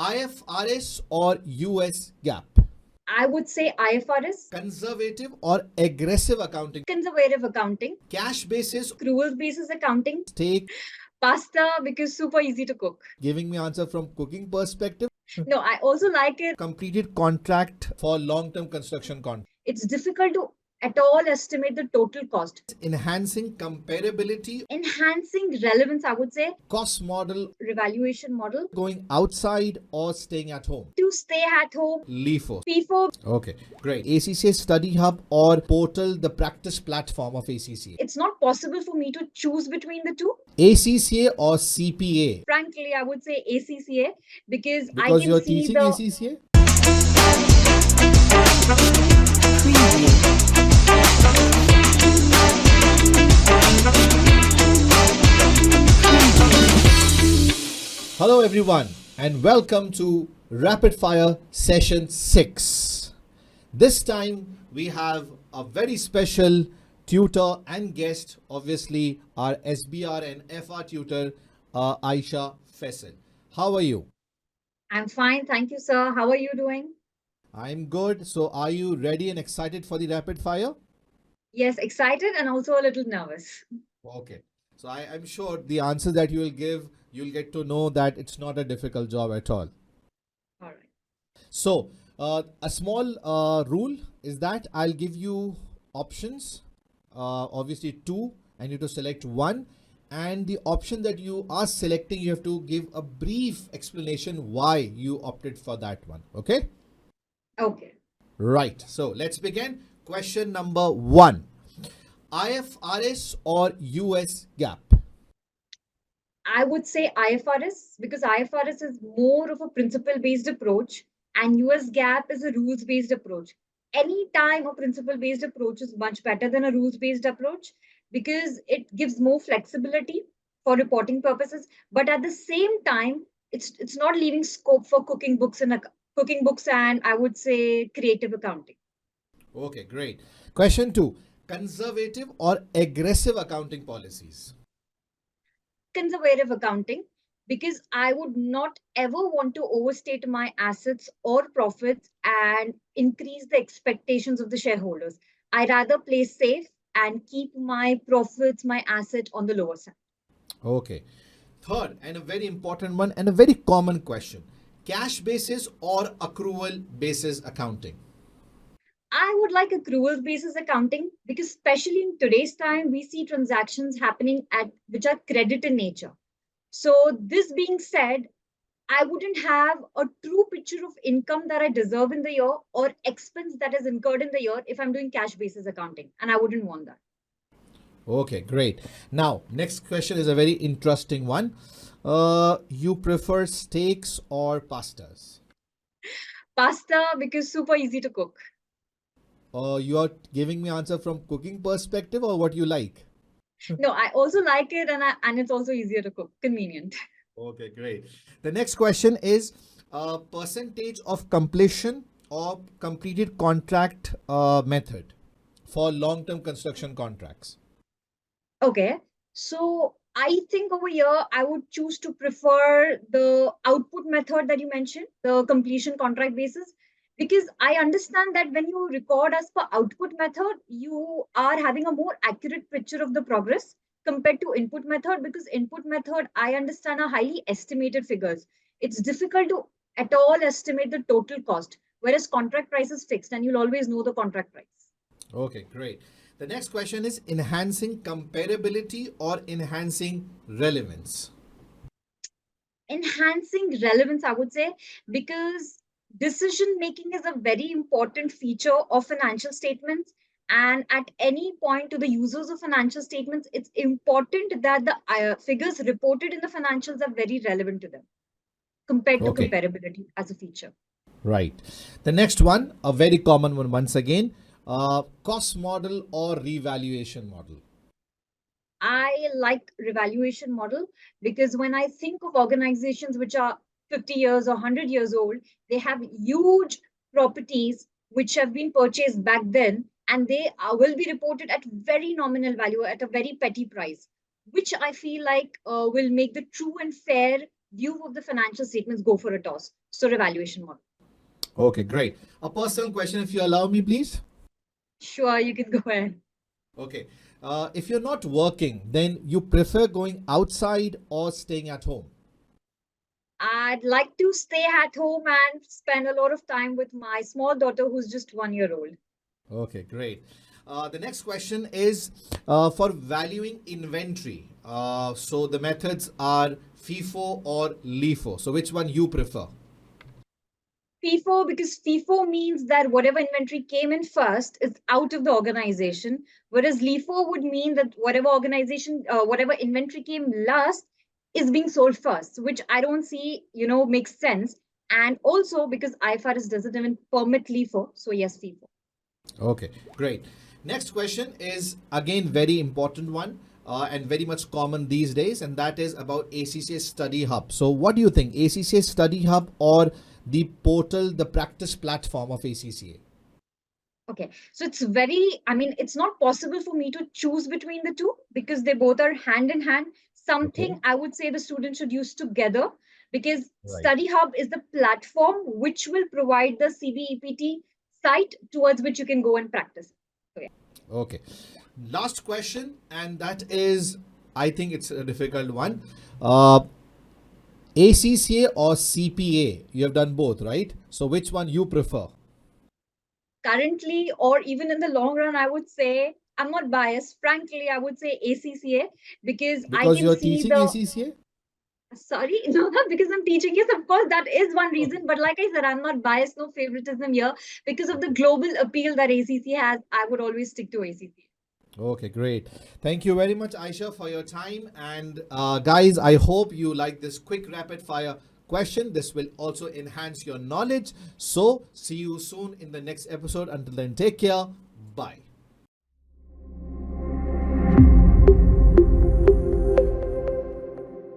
IFRS or US GAAP? I would say IFRS. Conservative or aggressive accounting? Conservative accounting. Cash basis, Accrual basis accounting. take. Pasta because super easy to cook. Giving me answer from cooking perspective. No, I also like it. Completed contract for long-term construction contract. It's difficult to at all estimate the total cost. Enhancing comparability. Enhancing relevance, I would say. Cost model. Revaluation model. Going outside or staying at home? To stay at home. LIFO. FIFO. Okay, great. ACCA Study Hub or Portal, the practice platform of ACCA? It's not possible for me to choose between the two. ACCA or CPA? Frankly, I would say ACCA because I Because can you're see teaching the ACCA? Hello everyone and welcome to Rapid Fire Session 6. This time we have a very special tutor and guest, obviously our SBR and FR tutor, Aisha Faisal. How are you? I'm fine, thank you, sir. How are you doing? I'm good. So are you ready and excited for the rapid fire? Yes, excited and also a little nervous. Okay. So I'm sure the answer that you will give, you'll get to know that it's not a difficult job at all. All right. So a small rule is that I'll give you options, obviously two, and you have to select one. And the option that you are selecting, you have to give a brief explanation why you opted for that one. Okay? Okay. Right. So let's begin. Question number 1. IFRS or US GAAP? I would say IFRS because IFRS is more of a principle-based approach and US GAAP is a rules-based approach. Any time a principle-based approach is much better than a rules-based approach because it gives more flexibility for reporting purposes, but at the same time, it's not leaving scope for cooking books and I would say creative accounting. Okay, great. Question 2. Conservative or aggressive accounting policies? Conservative accounting because I would not ever want to overstate my assets or profits and increase the expectations of the shareholders. I rather play safe and keep my profits, my asset on the lower side. Okay. Third, and a very important one and a very common question. Cash basis or accrual basis accounting? I would like accrual basis accounting because especially in today's time, we see transactions happening at which are credit in nature. So this being said, I wouldn't have a true picture of income that I deserve in the year or expense that is incurred in the year if I'm doing cash basis accounting. And I wouldn't want that. Okay, great. Now, next question is a very interesting one. You prefer steaks or pastas? Pasta because super easy to cook. You are giving me answer from cooking perspective or what you like? No, I also like it and it's also easier to cook. Convenient. Okay, great. The next question is percentage of completion or completed contract method for long-term construction contracts. Okay. So I think over here I would choose to prefer the output method that you mentioned, the completion contract basis, because I understand that when you record as per output method, you are having a more accurate picture of the progress compared to input method because input method I understand are highly estimated figures. It's difficult to at all estimate the total cost, whereas contract price is fixed and you'll always know the contract price. Okay, great. The next question is enhancing comparability or enhancing relevance. Enhancing relevance, I would say, because decision making is a very important feature of financial statements. And at any point to the users of financial statements, it's important that the figures reported in the financials are very relevant to them compared to Okay, comparability as a feature. right. The next one, a very common one once again, cost model or revaluation model. I like revaluation model because when I think of organizations which are 50 years or 100 years old, they have huge properties which have been purchased back then and they will be reported at very nominal value at a very petty price, which I feel like will make the true and fair view of the financial statements go for a toss. So revaluation model. Okay, great. A personal question, if you allow me, please. Sure, you can go ahead. Okay. If you're not working, then you prefer going outside or staying at home? I'd like to stay at home and spend a lot of time with my small daughter who's just 1 year old. Okay, great. The next question is for valuing inventory. So the methods are FIFO or LIFO. So which one you prefer? FIFO, because FIFO means that whatever inventory came in first is out of the organization, whereas LIFO would mean that whatever inventory came last is being sold first, which I don't see, makes sense. And also because IFRS doesn't even permit LIFO, so yes, FIFO. Okay, great. Next question is again very important one and very much common these days, and that is about ACCA Study Hub. So, what do you think, ACCA Study Hub or the portal, the practice platform of ACCA? Okay, so it's not possible for me to choose between the two because they both are hand in hand. Okay, Something I would say the students should use together because right. Study Hub is the platform which will provide the CBEPT site towards which you can go and practice. So, yeah. Okay. Last question, and that is, I think it's a difficult one. ACCA or CPA? You have done both, right? So, which one you prefer? Currently, or even in the long run, I would say I'm not biased. Frankly, I would say ACCA because I Because can you're see teaching the ACCA? Sorry, no, not because I'm teaching. Yes, of course, that is one reason. But like I said, I'm not biased, no favoritism here. Because of the global appeal that ACC has, I would always stick to ACC. Okay, great. Thank you very much, Aisha, for your time. And guys, I hope you like this quick rapid fire question. This will also enhance your knowledge. So, see you soon in the next episode. Until then, take care. Bye.